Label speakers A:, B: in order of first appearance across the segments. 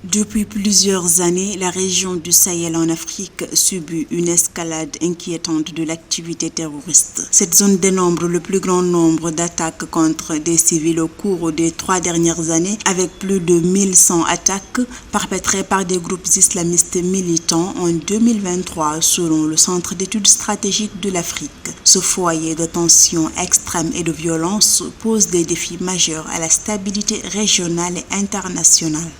A: Depuis plusieurs années, la région du Sahel en Afrique subit une escalade inquiétante de l'activité terroriste. Cette zone dénombre le plus grand nombre d'attaques contre des civils au cours des 3 dernières années, avec plus de 1100 attaques perpétrées par des groupes islamistes militants en 2023, selon le Centre d'études stratégiques de l'Afrique. Ce foyer de tensions extrêmes et de violence pose des défis majeurs à la stabilité régionale et internationale.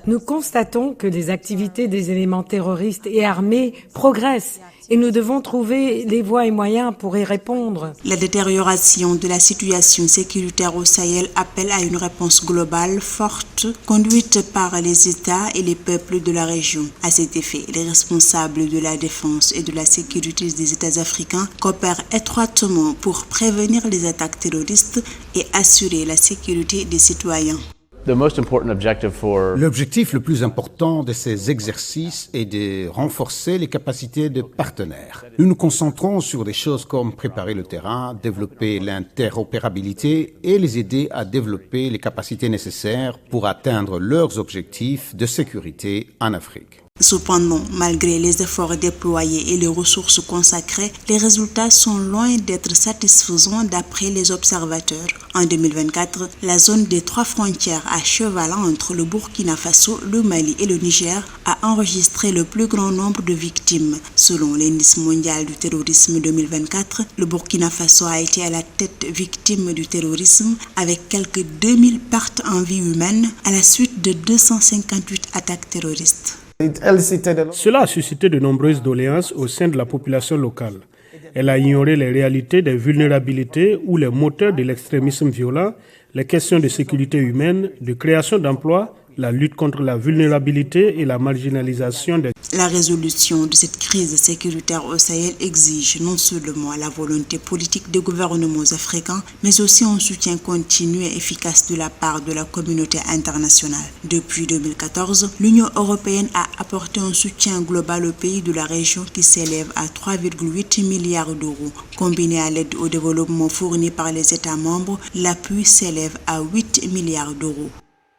B: Nous constatons que les activités des éléments terroristes et armés progressent et nous devons trouver les voies et moyens pour y répondre.
A: La détérioration de la situation sécuritaire au Sahel appelle à une réponse globale forte conduite par les États et les peuples de la région. À cet effet, les responsables de la défense et de la sécurité des États africains coopèrent étroitement pour prévenir les attaques terroristes et assurer la sécurité des citoyens.
C: L'objectif le plus important de ces exercices est de renforcer les capacités de partenaires. Nous nous concentrons sur des choses comme préparer le terrain, développer l'interopérabilité et les aider à développer les capacités nécessaires pour atteindre leurs objectifs de sécurité en Afrique.
A: Cependant, malgré les efforts déployés et les ressources consacrées, les résultats sont loin d'être satisfaisants d'après les observateurs. En 2024, la zone des 3 frontières à cheval entre le Burkina Faso, le Mali et le Niger a enregistré le plus grand nombre de victimes. Selon l'indice mondial du terrorisme 2024, le Burkina Faso a été à la tête victime du terrorisme avec quelques 2000 pertes en vie humaine à la suite de 258 attaques terroristes.
D: Cela a suscité de nombreuses doléances au sein de la population locale. Elle a ignoré les réalités des vulnérabilités ou les moteurs de l'extrémisme violent, les questions de sécurité humaine, de création d'emplois, la lutte contre la vulnérabilité et la marginalisation des...
A: La résolution de cette crise sécuritaire au Sahel exige non seulement la volonté politique des gouvernements africains, mais aussi un soutien continu et efficace de la part de la communauté internationale. Depuis 2014, l'Union européenne a apporté un soutien global aux pays de la région qui s'élève à 3,8 milliards d'euros. Combiné à l'aide au développement fournie par les États membres, l'appui s'élève à 8 milliards d'euros.